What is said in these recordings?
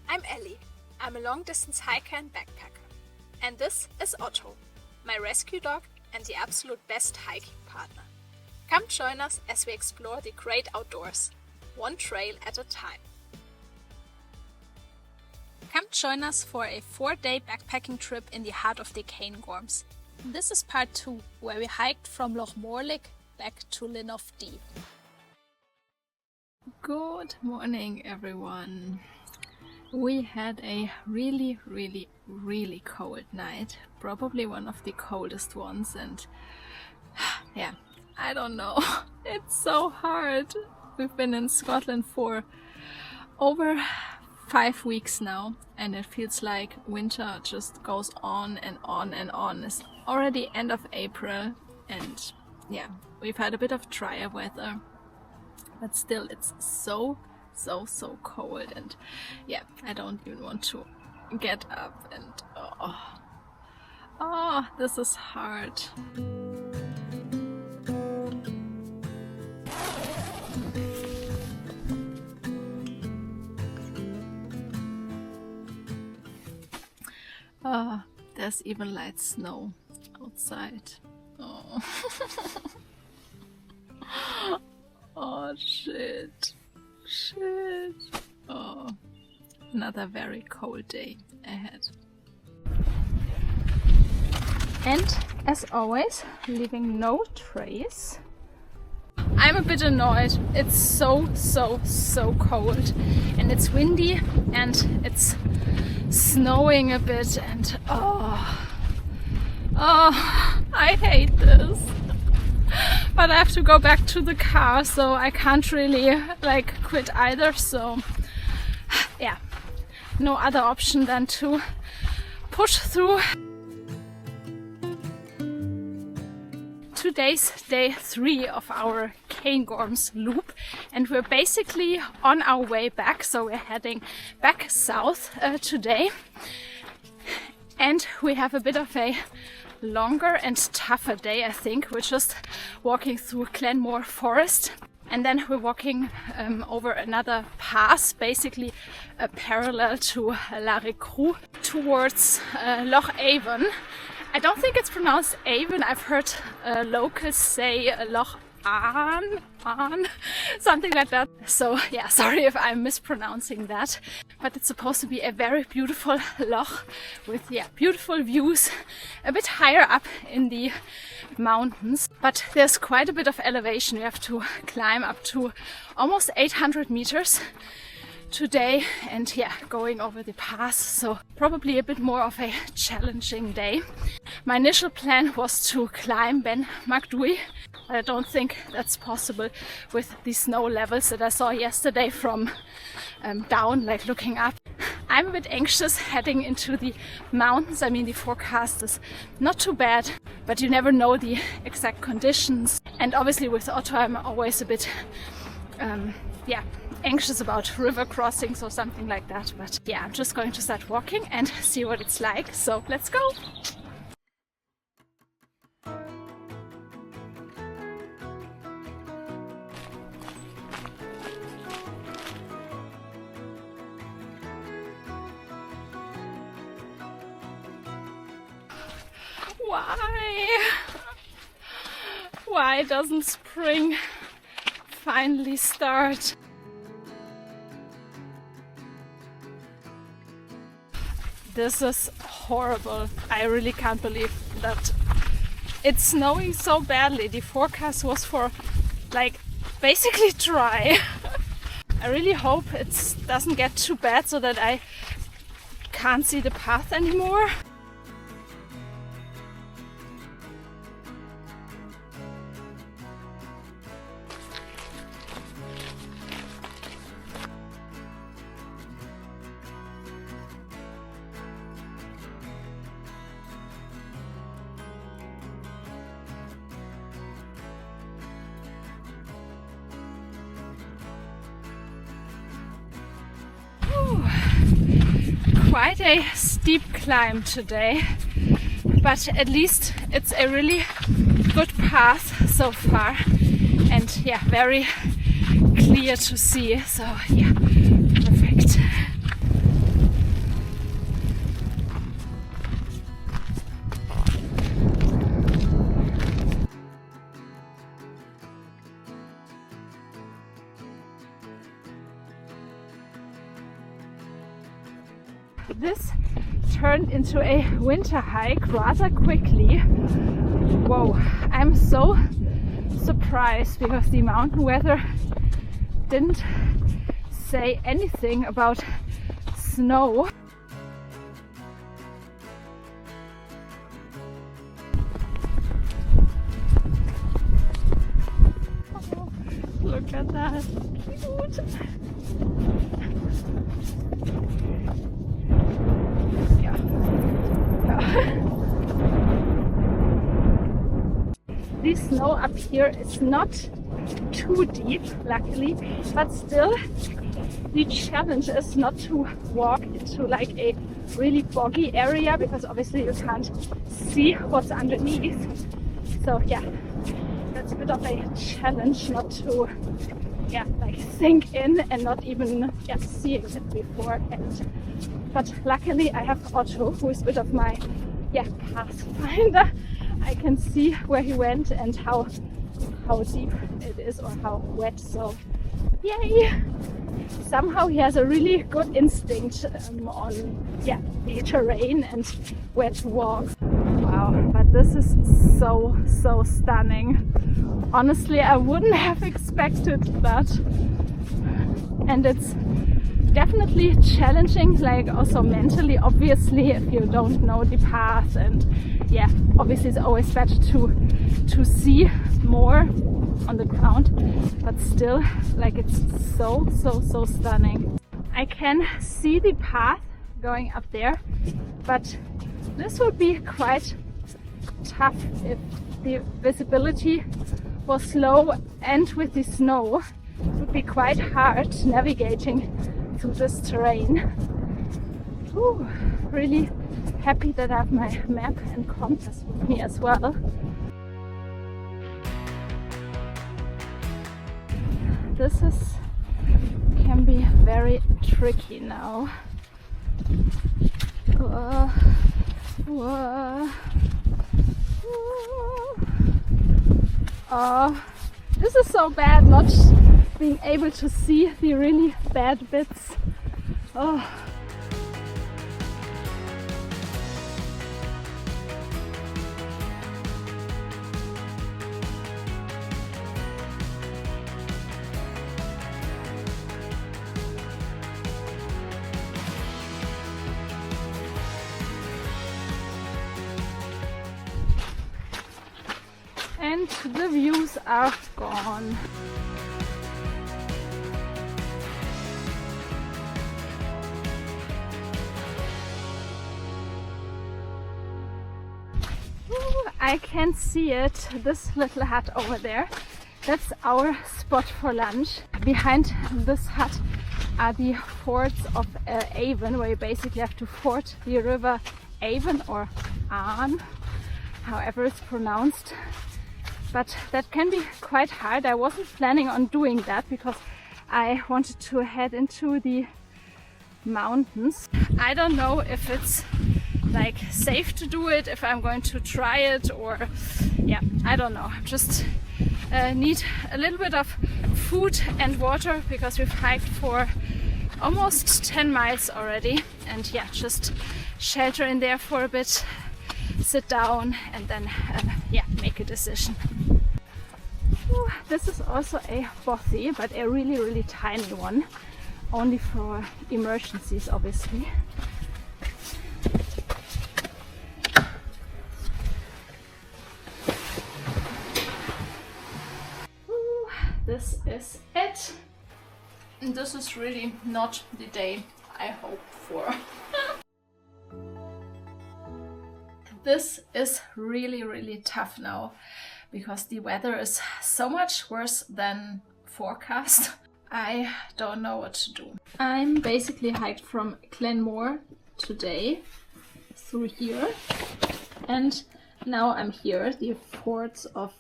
I'm Elli. I'm a long-distance hiker and backpacker. And this is Otto, my rescue dog and the absolute best hiking partner. Come join us as we explore the great outdoors, one trail at a time. Come join us for a 4-day backpacking trip in the heart of the Cairngorms. This is part 2, where we hiked from Loch Morlich back to Linn of Dee. Good morning, everyone. We had a really cold night, probably one of the coldest ones, and yeah, I don't know, it's so hard. We've been in Scotland for over 5 weeks now, and it feels like winter just goes on and on and on. It's already end of April, and yeah, we've had a bit of drier weather, but still it's so cold, and yeah, I don't even want to get up, and oh, this is hard. There's even light snow outside. Oh, oh shit. Oh, another very cold day ahead. And as always, leaving no trace. I'm a bit annoyed. It's so cold, and it's windy, and it's snowing a bit, and oh, I hate this. But I have to go back to the car, so I can't really quit either, so yeah, no other option than to push through. Today's day 3 of our Cairngorms loop, and we're basically on our way back, so we're heading back south today, and we have a bit of a longer and tougher day, I think. We're just walking through Glenmore Forest, and then we're walking over another pass, basically parallel to La Recrue, towards Loch Avon. I don't think it's pronounced Avon. I've heard locals say Loch An, something like that. So yeah, sorry if I'm mispronouncing that. But it's supposed to be a very beautiful loch with beautiful views a bit higher up in the mountains. But there's quite a bit of elevation. We have to climb up to almost 800 meters today, and yeah, going over the pass, so probably a bit more of a challenging day. My initial plan was to climb Ben Macdui, but I don't think that's possible with the snow levels that I saw yesterday from down, looking up. I'm a bit anxious heading into the mountains. I mean, the forecast is not too bad, but you never know the exact conditions, and obviously with Otto I'm always a bit anxious about river crossings or something like that. But yeah, I'm just going to start walking and see what it's like, so let's go! Why doesn't spring finally start? This is horrible. I really can't believe that it's snowing so badly. The forecast was for basically dry. I really hope it doesn't get too bad so that I can't see the path anymore. Quite a steep climb today, but at least it's a really good path so far, and yeah, very clear to see, so yeah, perfect. this turned into a winter hike rather quickly. Whoa, I'm so surprised because the mountain weather didn't say anything about snow. Oh, look at that, cute. Yeah. The snow up here is not too deep, luckily, but still the challenge is not to walk into like a really boggy area, because obviously you can't see what's underneath. So yeah, that's a bit of a challenge not to like sink in and not even seeing it beforehand. But luckily I have Otto, who is a bit of my pathfinder. I can see where he went and how deep it is or how wet, so yay! Somehow he has a really good instinct on the terrain and where to walk. Wow, but this is so stunning. Honestly, I wouldn't have expected that. And it's definitely challenging, like also mentally, obviously, if you don't know the path, and obviously it's always better to see more on the ground, but still, like, it's so stunning. I can see the path going up there, but this would be quite tough if the visibility was low, and with the snow it would be quite hard navigating through this terrain. Ooh, really happy that I have my map and compass with me as well. This can be very tricky now. This is so bad, not being able to see the really bad bits. Oh. And the views are gone. I can see it, this little hut over there. That's our spot for lunch. Behind this hut are the fords of Avon, where you basically have to ford the River Avon or Avon, however it's pronounced. But that can be quite hard. I wasn't planning on doing that because I wanted to head into the mountains. I don't know if it's like safe to do it, if I'm going to try it, or I don't know. Just need a little bit of food and water because we've hiked for almost 10 miles already, and just shelter in there for a bit, sit down, and then make a decision. Ooh, this is also a Bothy, but a really tiny one, only for emergencies, obviously. Ooh, this is it. And this is really not the day I hoped for. This is really tough now, because the weather is so much worse than forecast. I don't know what to do. I'm basically hiked from Glenmore today through here, and now I'm here, the fords of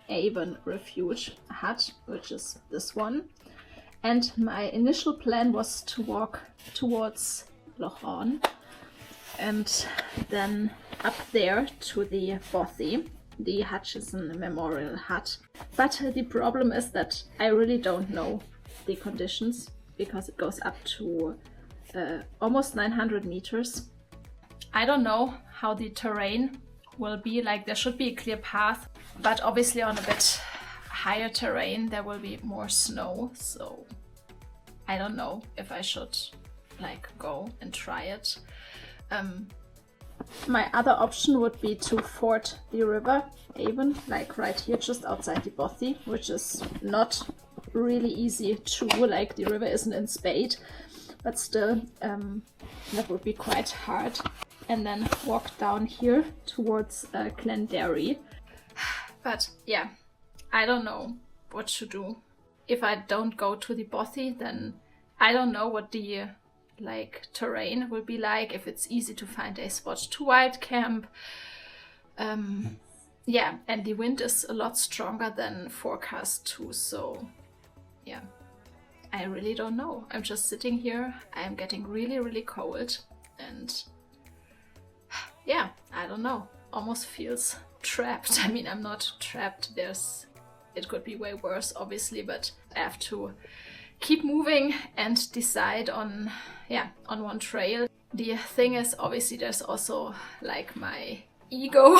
Avon Refuge hut, which is this one. And my initial plan was to walk towards Loch and then up there to the Bothy, the Hutchison Memorial Hut. But the problem is that I really don't know the conditions, because it goes up to almost 900 meters. I don't know how the terrain will be, like there should be a clear path, but obviously on a bit higher terrain there will be more snow, so I don't know if I should like go and try it. My other option would be to ford the River Avon, like right here just outside the Bothy, which is not really easy to, like the river isn't in spade, but still that would be quite hard. And then walk down here towards Glenderry. But yeah, I don't know what to do. If I don't go to the Bothy, then I don't know what the like terrain will be like, if it's easy to find a spot to wild camp. Yeah, and the wind is a lot stronger than forecast too, so yeah, I really don't know. I'm just sitting here, I'm getting really, really cold, and yeah, I don't know, almost feels trapped. I mean, I'm not trapped, it could be way worse obviously, but I have to keep moving and decide on one trail. The thing is, obviously there's also like my ego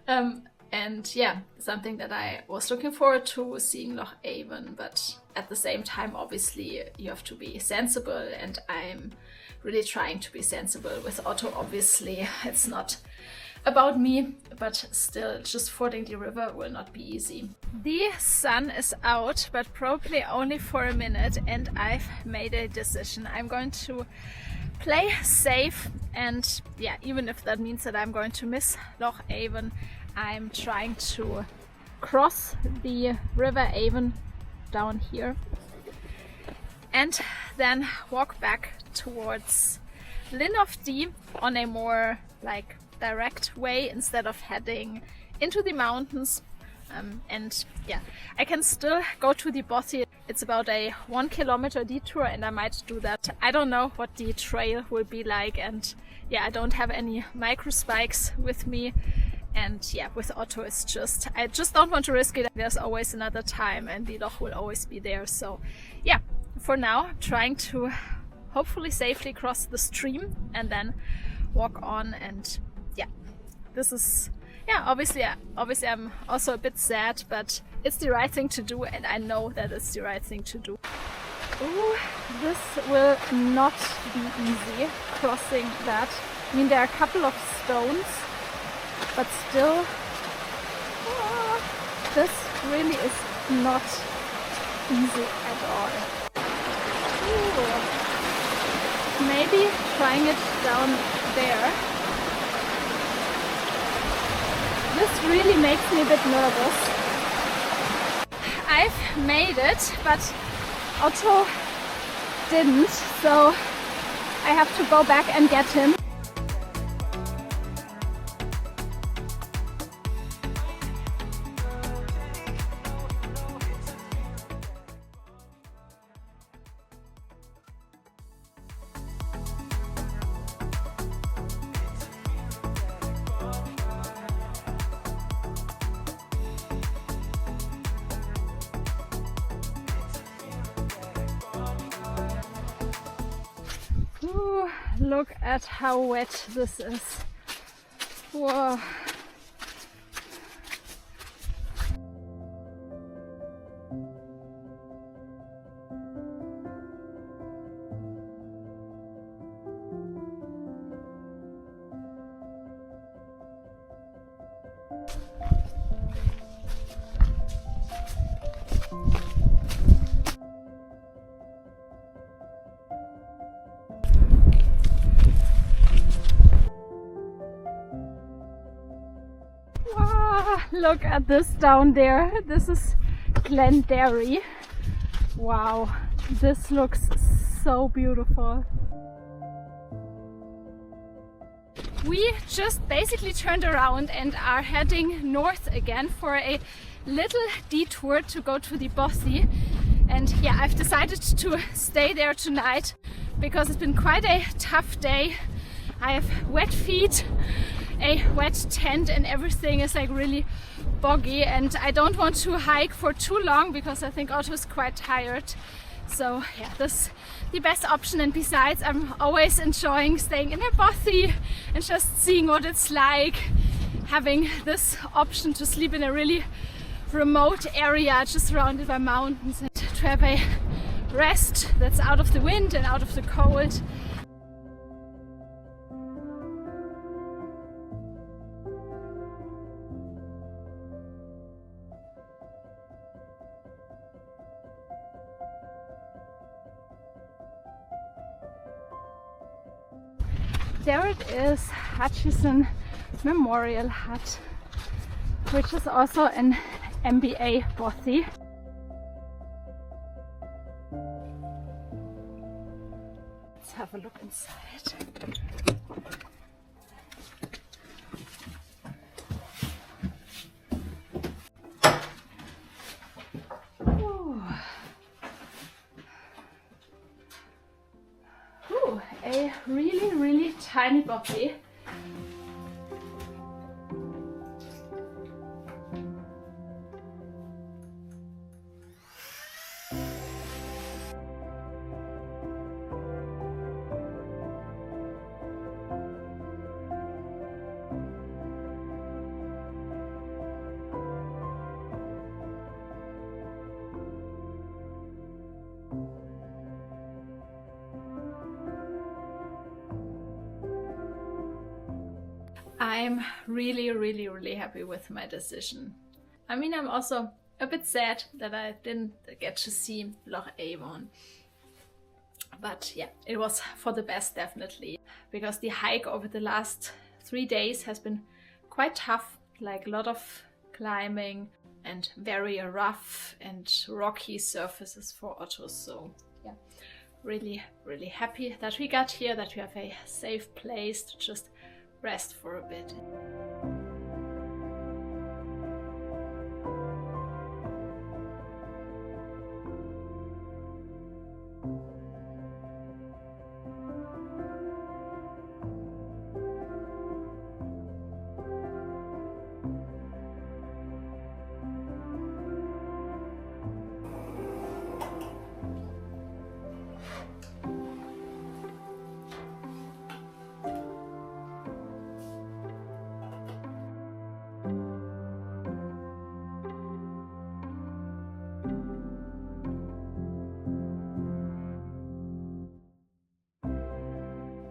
and yeah, something that I was looking forward to, seeing Loch Avon, but at the same time obviously you have to be sensible, and I'm really trying to be sensible with Otto. Obviously it's not about me, but still just fording the river will not be easy. The sun is out, but probably only for a minute, and I've made a decision. I'm going to play safe, and yeah, even if that means that I'm going to miss Loch Avon, I'm trying to cross the River Avon down here and then walk back towards Linn of Dee on a more like direct way instead of heading into the mountains. And yeah, I can still go to the Bothy. It's about a 1 kilometer detour, and I might do that. I don't know what the trail will be like, and yeah, I don't have any micro spikes with me, and yeah, with Otto it's just, I just don't want to risk it. There's always another time, and the Loch will always be there. So yeah, for now I'm trying to hopefully safely cross the stream and then walk on. And yeah, this is, yeah, obviously I'm also a bit sad, but it's the right thing to do, and I know that it's the right thing to do. Ooh, this will not be easy crossing that. I mean, there are a couple of stones, but still, this really is not easy at all. Ooh. Maybe trying it down there. This really makes me a bit nervous. I've made it, but Otto didn't, so I have to go back and get him. Ooh, look at how wet this is. Whoa. Look at this down there. This is Glenderry. Wow, this looks so beautiful. We just basically turned around and are heading north again for a little detour to go to the Bothy. And yeah, I've decided to stay there tonight because it's been quite a tough day. I have wet feet, a wet tent, and everything is like really boggy, and I don't want to hike for too long because I think Otto is quite tired. So yeah, this is the best option, and besides I'm always enjoying staying in a bothy and just seeing what it's like, having this option to sleep in a really remote area just surrounded by mountains, and to have a rest that's out of the wind and out of the cold. There it is, Hutchison Memorial Hut, which is also an MBA bothy. Let's have a look inside. A really tiny bothy. I'm really happy with my decision. I mean, I'm also a bit sad that I didn't get to see Loch Avon. But yeah, it was for the best definitely, because the hike over the last 3 days has been quite tough, like a lot of climbing and very rough and rocky surfaces for Otto. So yeah, really happy that we got here, that we have a safe place to just rest for a bit.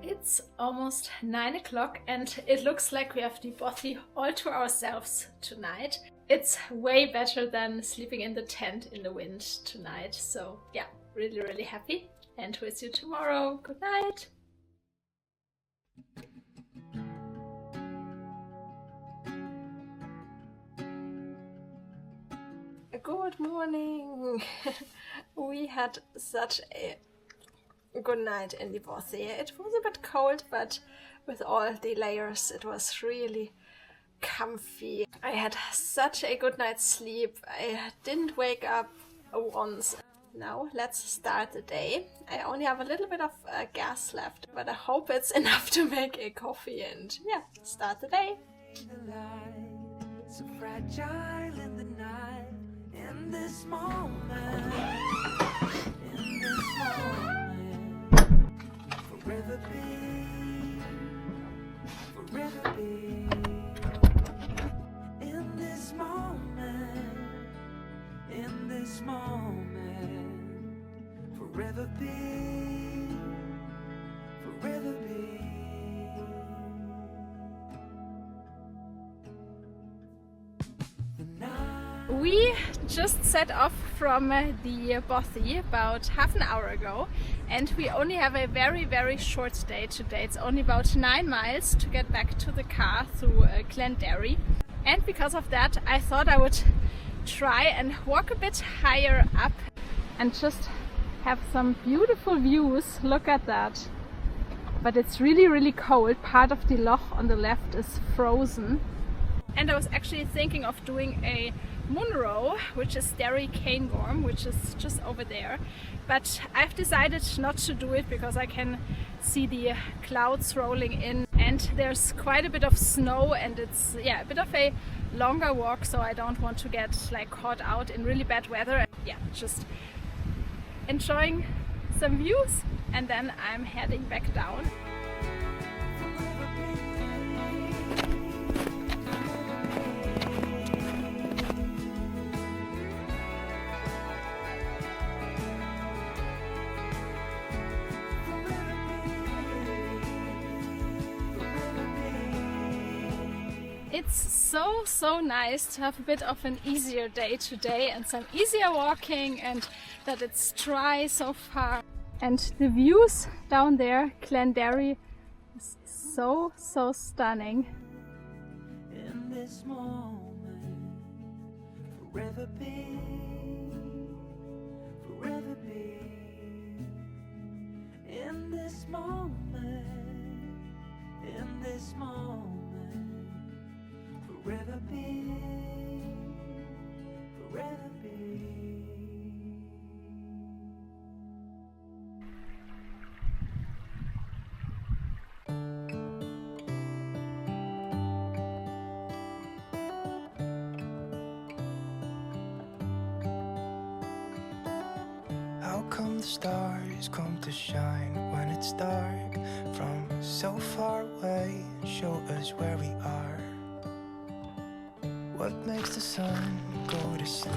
It's almost 9 o'clock and it looks like we have the bothy all to ourselves tonight. It's way better than sleeping in the tent in the wind tonight. So yeah, really happy, and we'll see you tomorrow. Good night. Good morning. We had such a good night in the bothy. It was a bit cold, but with all the layers it was really comfy. I had such a good night's sleep. I didn't wake up once. Now let's start the day. I only have a little bit of gas left, but I hope it's enough to make a coffee and yeah, start the day. The light, so fragile in the night, in this moment, in this moment, forever be, in this moment, in this moment, forever be, forever be. We just set off from the bothy about half an hour ago, and we only have a very short day today. It's only about 9 miles to get back to the car through Glenderry, and because of that I thought I would try and walk a bit higher up and just have some beautiful views. Look at that. But it's really cold. Part of the Loch on the left is frozen. And I was actually thinking of doing a Munro, which is Derry Cairngorm, which is just over there. But I've decided not to do it because I can see the clouds rolling in and there's quite a bit of snow, and it's a bit of a longer walk, so I don't want to get like caught out in really bad weather. Yeah, just enjoying some views, and then I'm heading back down. It's so nice to have a bit of an easier day today and some easier walking, and that it's dry so far. And the views down there, Glenderry, is so stunning. In this moment, forever be, forever be. In this moment, in this moment. Forever be, forever be. How come the stars come to shine when it's dark from so far away and show us where we are? What makes the sun go to sleep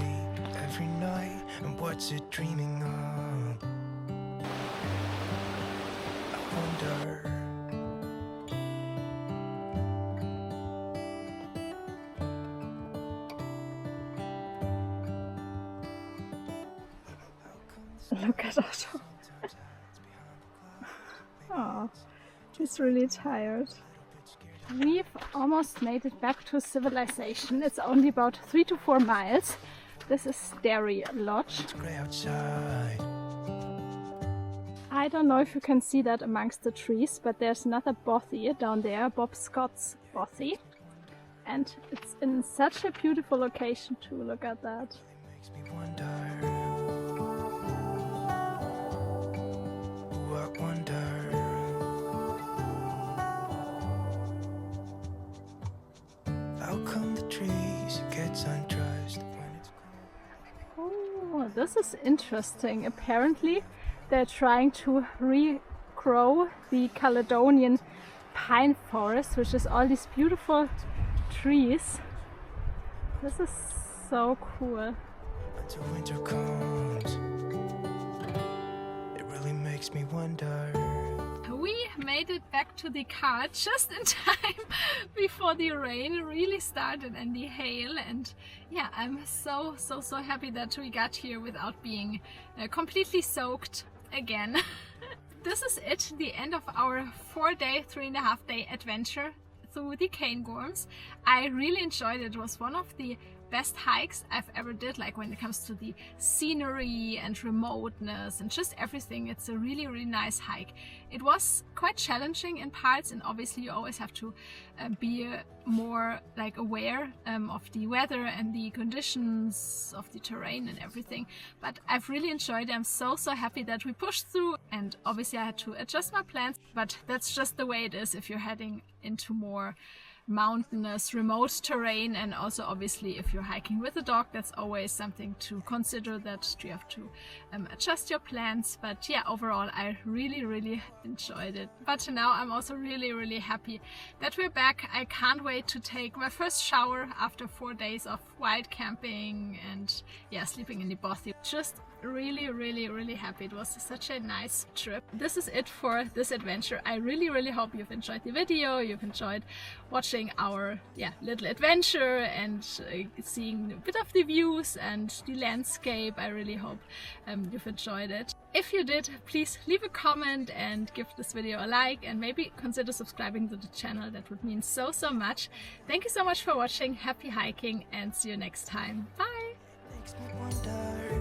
every night, and what's it dreaming of? I wonder. Look at Otto. Oh, he's really tired. We've almost made it back to civilization. It's only about 3 to 4 miles. This is Derry Loch. I don't know if you can see that amongst the trees, but there's another Bothy down there, Bob Scott's Bothy. And it's in such a beautiful location too. Look at that. Makes me wonder. Ooh, I wonder. How come the trees gets undressed when it's Oh, this is interesting. Apparently they're trying to regrow the Caledonian pine forest, which is all these beautiful trees. This is so cool. until winter comes? It really makes me wonder. We made it back to the car just in time before the rain really started and the hail, and yeah, I'm so happy that we got here without being completely soaked again. This is it, the end of our 4-day, 3.5-day adventure through the Cairngorms. I really enjoyed it. It was one of the best hikes I've ever did, like when it comes to the scenery and remoteness and just everything. It's a really nice hike. It was quite challenging in parts, and obviously you always have to be more like aware of the weather and the conditions of the terrain and everything, but I've really enjoyed it. I'm so happy that we pushed through, and obviously I had to adjust my plans, but that's just the way it is if you're heading into more mountainous, remote terrain. And also obviously if you're hiking with a dog, that's always something to consider, that you have to adjust your plans. But yeah, overall I really enjoyed it. But now I'm also really happy that we're back. I can't wait to take my first shower after 4 days of wild camping and yeah, sleeping in the Bothy. Just really happy. It was such a nice trip. This is it for this adventure. I really hope you've enjoyed the video, you've enjoyed watching our little adventure and seeing a bit of the views and the landscape. I really hope you've enjoyed it. If you did, please leave a comment and give this video a like, and maybe consider subscribing to the channel. That would mean so much. Thank you so much for watching. Happy hiking, and see you next time. Bye! Makes me wonder.